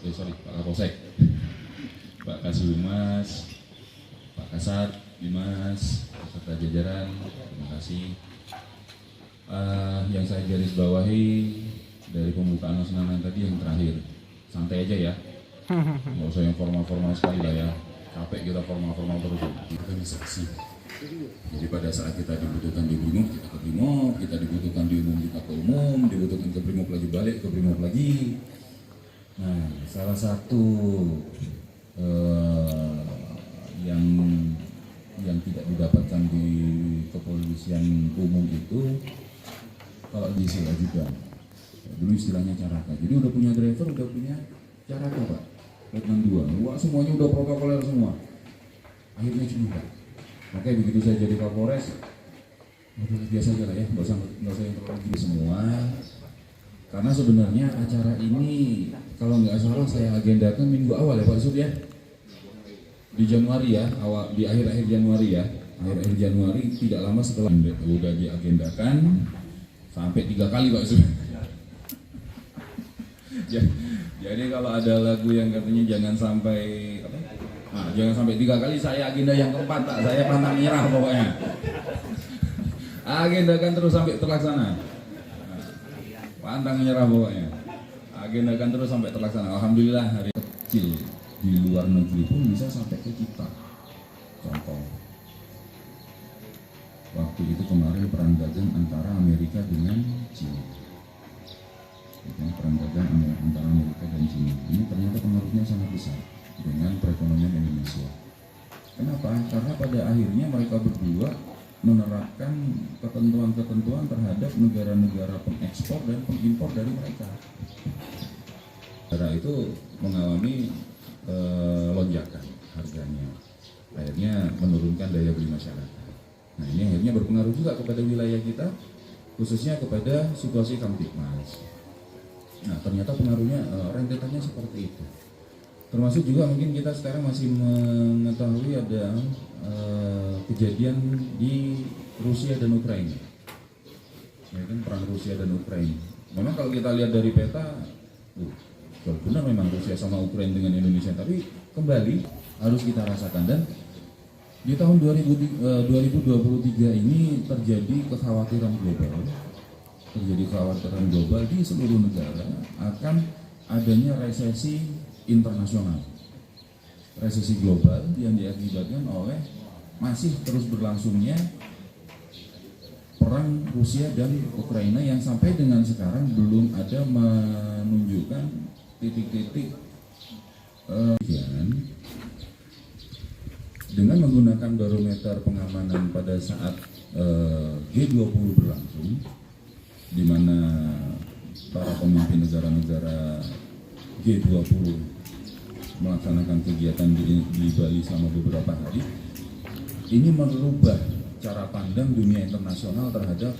Pak Kapolsek, Pak Kasihumas, Pak Kasat, Dimas, beserta jajaran, terima kasih. Yang saya garis bawahi dari pembukaan senangan tadi yang terakhir, santai aja ya, nggak usah yang formal-formal sekali lah ya, capek kita formal-formal terus. Kita kan saksi. Jadi pada saat kita dibutuhkan di Brimob, kita ke Brimob, kita dibutuhkan di umum, kita ke umum, dibutuhkan ke Brimob lagi balik, ke Brimob lagi. Nah, salah satu yang tidak didapatkan di kepolisian umum itu kalau diisi juga. Dulu istilahnya caraka. Jadi udah punya driver, udah punya caraka Pak. Letnan 2. Wah, semuanya udah protokoler semua. Akhirnya cuma. Makanya begitu saya jadi Kapolres, biasa aja lah ya, nggak usah yang terlalu gini semua. Karena sebenarnya acara ini kalau nggak salah saya agendakan minggu awal ya Pak Sud ya, di Januari ya, di akhir Januari ya, akhir Januari, tidak lama setelah udah diagendakan sampai 3 kali Pak Sud. Jadi kalau ada lagu yang katanya jangan sampai jangan sampai 3 kali, saya agenda yang keempat tak, saya pantang menyerah pokoknya. Agendakan terus sampai terlaksana. Pantang menyerah pokoknya. Agendakan terus sampai terlaksana. Alhamdulillah hari kecil di luar negeri pun bisa sampai ke kita. Contoh, waktu itu kemarin perang dagang antara Amerika dengan China. Perang dagang antara Amerika dan China. Ini ternyata pengaruhnya sangat besar dengan perekonomian Indonesia. Kenapa? Karena pada akhirnya mereka berdua menerapkan ketentuan-ketentuan terhadap negara-negara pengekspor dan pengimpor dari mereka. Negara itu mengalami lonjakan harganya, akhirnya menurunkan daya beli masyarakat. Nah, ini akhirnya berpengaruh juga kepada wilayah kita, khususnya kepada situasi Kamtipmas. Nah, ternyata pengaruhnya rentetannya seperti itu. Termasuk juga mungkin kita sekarang masih mengetahui ada kejadian di Rusia dan Ukraina. Ya kan, perang Rusia dan Ukraina. Memang kalau kita lihat dari peta, benar memang Rusia sama Ukraina dengan Indonesia, tapi kembali harus kita rasakan. Dan di tahun 2023 ini terjadi kekhawatiran global di seluruh negara akan adanya resesi internasional, resesi global yang diakibatkan oleh masih terus berlangsungnya perang Rusia dan Ukraina yang sampai dengan sekarang belum ada menunjukkan titik-titik dengan menggunakan barometer pengamanan pada saat G20 berlangsung, di mana para pemimpin negara-negara G20 melaksanakan kegiatan di Bali selama beberapa hari. Ini merubah cara pandang dunia internasional terhadap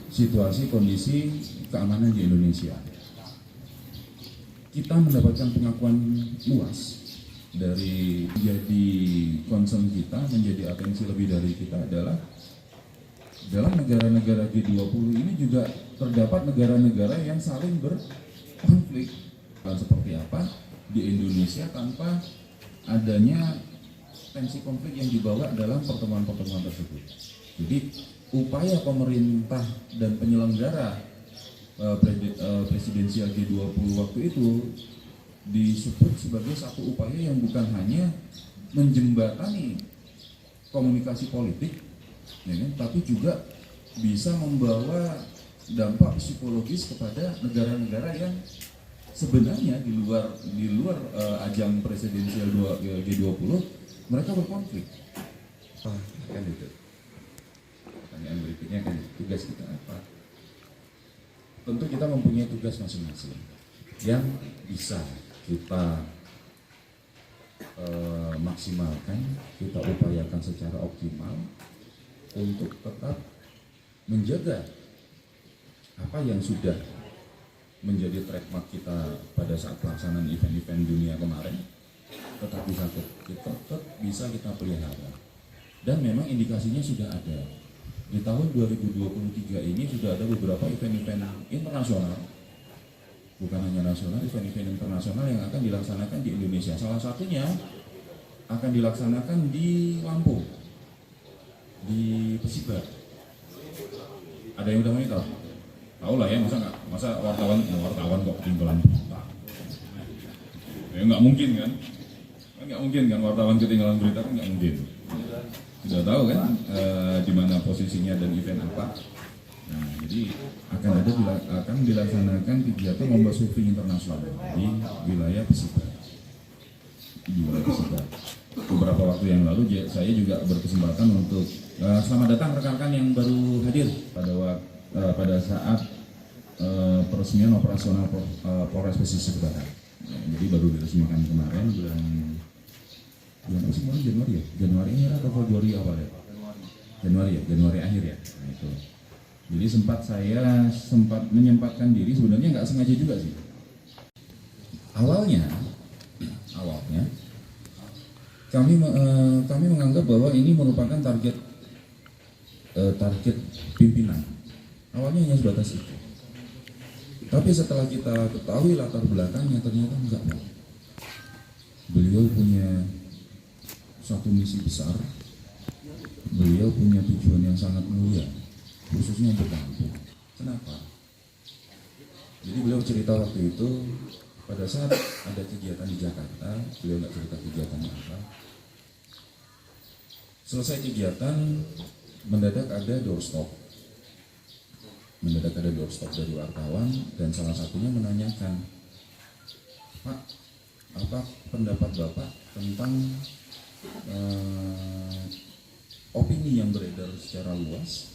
situasi kondisi keamanan di Indonesia. Kita mendapatkan pengakuan luas dari jadi concern kita, menjadi atensi lebih dari kita adalah dalam negara-negara G20 ini juga terdapat negara-negara yang saling berkonflik. Seperti apa di Indonesia tanpa adanya tensi konflik yang dibawa dalam pertemuan-pertemuan tersebut. Jadi upaya pemerintah dan penyelenggara presidensial G20 waktu itu disebut sebagai satu upaya yang bukan hanya menjembatani komunikasi politik, ya kan, tapi juga bisa membawa dampak psikologis kepada negara-negara yang sebenarnya di luar ajang presidensial G20 mereka berkonflik. Kan itu. Pertanyaan berikutnya kan, tugas kita apa? Tentu kita mempunyai tugas masing-masing yang bisa kita maksimalkan, kita upayakan secara optimal untuk tetap menjaga apa yang sudah menjadi trademark kita pada saat pelaksanaan event-event dunia kemarin, tetap bisa kita pelihara. Dan memang indikasinya sudah ada. Di tahun 2023 ini sudah ada beberapa event-event internasional bukan hanya nasional, event-event internasional yang akan dilaksanakan di Indonesia. Salah satunya akan dilaksanakan di Lampung, di Persiba. Ada yang udah monitor? Tahu lah ya, masa wartawan kok ketinggalan berita? Ya nggak mungkin kan? Nggak mungkin kan wartawan ketinggalan berita, kan nggak mungkin. Sudah tahu kan di mana posisinya dan event apa. Nah, jadi akan dilaksanakan kegiatan lomba surfing internasional di wilayah Persiba. Beberapa waktu yang lalu saya juga berkesempatan untuk selamat datang rekan-rekan yang baru hadir pada saat peresmian operasional Polres Pesisir Barat. Jadi baru diresmikan kemarin bulan apa sih, Januari ya? Januari akhir atau Februari awal ya? Januari akhir ya. Nah, itu. Jadi saya sempat menyempatkan diri, sebenarnya nggak sengaja juga sih. Awalnya kami menganggap bahwa ini merupakan target pimpinan. Awalnya hanya sebatas itu. Tapi setelah kita ketahui latar belakangnya, ternyata enggak. Beliau punya satu misi besar. Beliau punya tujuan yang sangat mulia, khususnya untuk Lampung. Kenapa? Jadi beliau cerita waktu itu pada saat ada kegiatan di Jakarta, beliau nggak cerita kegiatannya apa. Selesai kegiatan, mendadak ada doorstop dari wartawan, dan salah satunya menanyakan, Pak, apa pendapat Bapak tentang opini yang beredar secara luas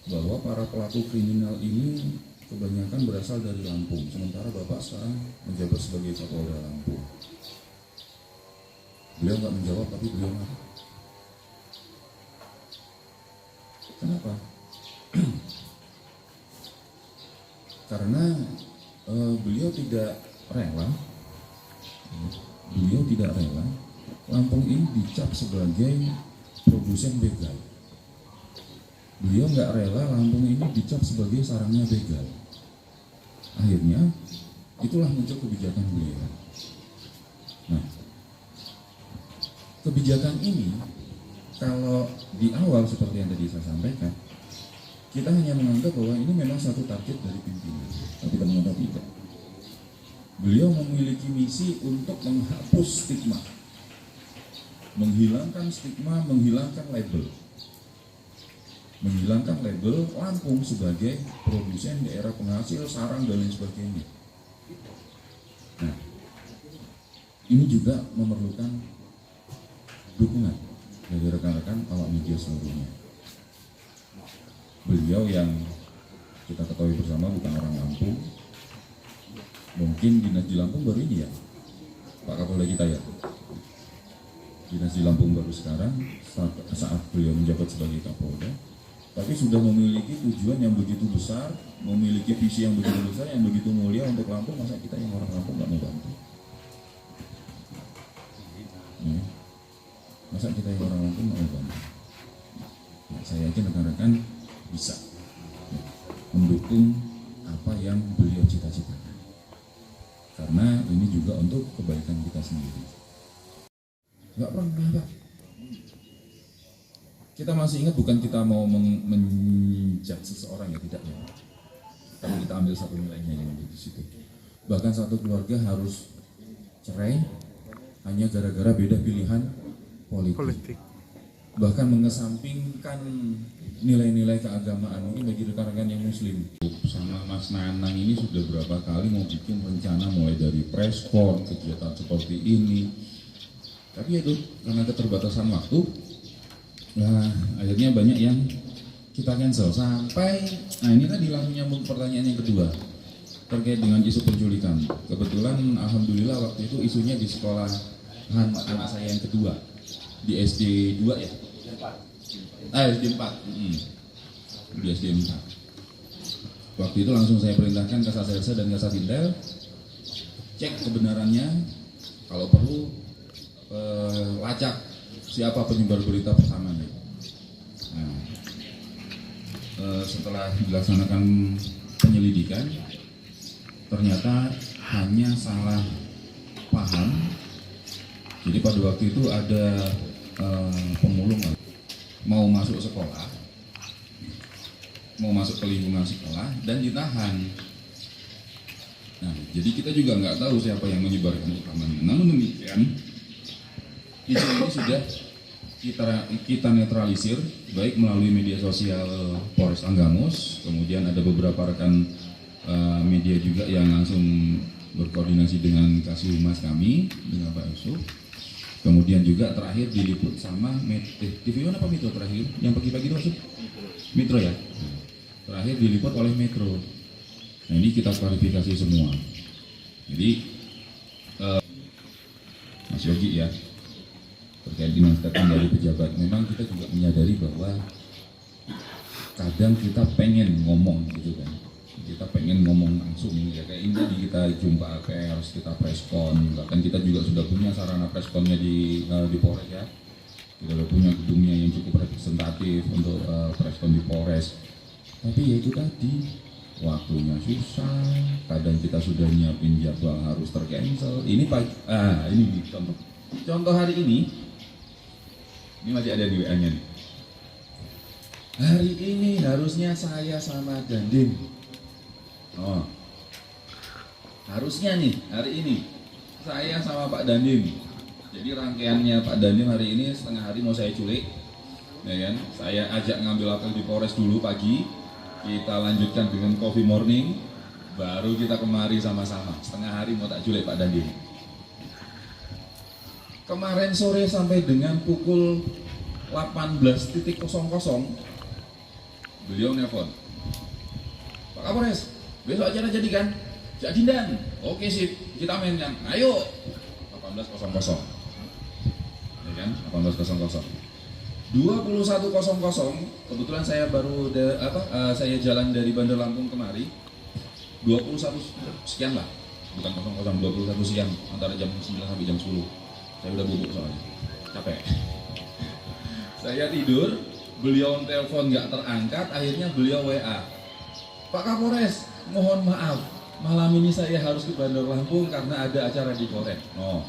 bahwa para pelaku kriminal ini kebanyakan berasal dari Lampung, sementara Bapak sekarang menjabat sebagai Kapolda Lampung. Beliau nggak menjawab, tapi beliau marah. Kenapa? Karena beliau tidak rela Lampung ini dicap sebagai produsen begal. Beliau nggak rela Lampung ini dicap sebagai sarangnya begal. Akhirnya itulah muncul kebijakan beliau. Nah, kebijakan ini kalau di awal seperti yang tadi saya sampaikan, kita hanya menganggap bahwa ini memang satu target dari pimpinan, tapi ternyata tidak. Beliau memiliki misi untuk menghapus stigma, menghilangkan label Lampung sebagai produsen daerah penghasil sarang dan lain sebagainya. Nah, ini juga memerlukan dukungan dari rekan-rekan awak media seluruhnya. Beliau yang kita ketahui bersama bukan orang Lampung, mungkin dinas di Lampung baru ini ya, Pak Kapolda kita ya. Dinas di Lampung baru sekarang saat beliau menjabat sebagai Kapolda, tapi sudah memiliki tujuan yang begitu besar, memiliki visi yang begitu besar, yang begitu mulia untuk Lampung. Masa kita yang orang Lampung nggak mau bantu? Ya. Masa kita yang orang Lampung nggak mau bantu? Nah, saya yakin rekan-rekan bisa mendukung apa yang beliau cita-citakan, karena ini juga untuk kebaikan kita sendiri. Nggak pernah, Pak. Kita masih ingat, bukan kita mau menjudge seseorang, ya tidak ya. Tapi kita ambil satu nilainya yang di situ. Bahkan satu keluarga harus cerai hanya gara-gara beda pilihan politik. Bahkan mengesampingkan nilai-nilai keagamaan. Ini bagi rekan-rekan yang muslim. Sama Mas Nanang ini sudah berapa kali mau bikin rencana, mulai dari preskon, kegiatan seperti ini. Tapi itu karena keterbatasan waktu, nah akhirnya banyak yang kita cancel. Sampai, nah ini tadi langsung nyambung pertanyaan yang kedua terkait dengan isu penculikan. Kebetulan alhamdulillah waktu itu isunya di sekolahan anak saya yang kedua, di SD 2 ya? SD 4. Di SD 4. Waktu itu langsung saya perintahkan Kasatserse dan Kasatintel cek kebenarannya, kalau perlu lacak siapa penyebar berita pertamanya. Nah, setelah dilaksanakan penyelidikan, ternyata hanya salah paham. Jadi pada waktu itu ada pemulung mau masuk sekolah, mau masuk ke lingkungan sekolah dan ditahan. Nah, jadi kita juga nggak tahu siapa yang menyebarkan rekaman. Namun demikian, isu ini sudah kita netralisir, baik melalui media sosial Polres Anggamus, kemudian ada beberapa rekan media juga yang langsung berkoordinasi dengan Kasih Humas kami, dengan Pak Yusuf. Kemudian juga terakhir diliput sama TV One apa Metro terakhir? Yang pagi-pagi itu maksud? Metro ya? Terakhir diliput oleh Metro. Nah ini kita klarifikasi semua. Jadi Mas Yogi ya, terkait dengan statement dari pejabat, memang kita juga menyadari bahwa kadang kita pengen ngomong gitu kan, kita pengen ngomong langsung ya, kayak ini tadi kita jumpa pers, kita preskon, bahkan kita juga sudah punya sarana preskonnya di Polres ya, kita sudah punya gedungnya yang cukup representatif untuk preskon di Polres, tapi ya itu tadi waktunya susah, kadang kita sudah nyiapin jadwal harus tercancel. Ini ini contoh hari ini masih ada di WA-nya nih. Hari ini harusnya saya sama Dandim. Oh, harusnya nih hari ini saya sama Pak Dandim. Jadi rangkaiannya Pak Dandim hari ini setengah hari mau saya culik, ya kan? Saya ajak ngambil apel di Polres dulu pagi, kita lanjutkan dengan coffee morning, baru kita kemari sama-sama. Setengah hari mau tak culik Pak Dandim. Kemarin sore sampai dengan pukul 18.00 beliau nelpon, Pak Kapolres, besok acara jadi kan? Jadi dan, oke sip, kita mainkan, ayo 18.00 ya kan, 18.00 21.00 kebetulan saya baru saya jalan dari Bandar Lampung kemari 21 sekian lah, bukan 21 sekian, antara jam 9 sampai jam 10 saya udah bubuk soalnya, capek. Saya tidur, beliau telepon nggak terangkat, akhirnya beliau WA, Pak Kapolres, mohon maaf, malam ini saya harus ke Bandar Lampung karena ada acara di Polres. Oh,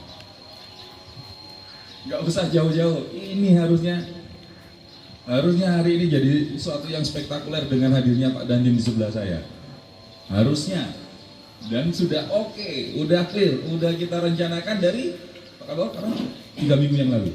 nggak usah jauh-jauh, ini harusnya hari ini jadi sesuatu yang spektakuler dengan hadirnya Pak Dandim di sebelah saya. Harusnya, dan sudah oke, udah clear, udah kita rencanakan dari Pak Kapolres 3 minggu yang lalu.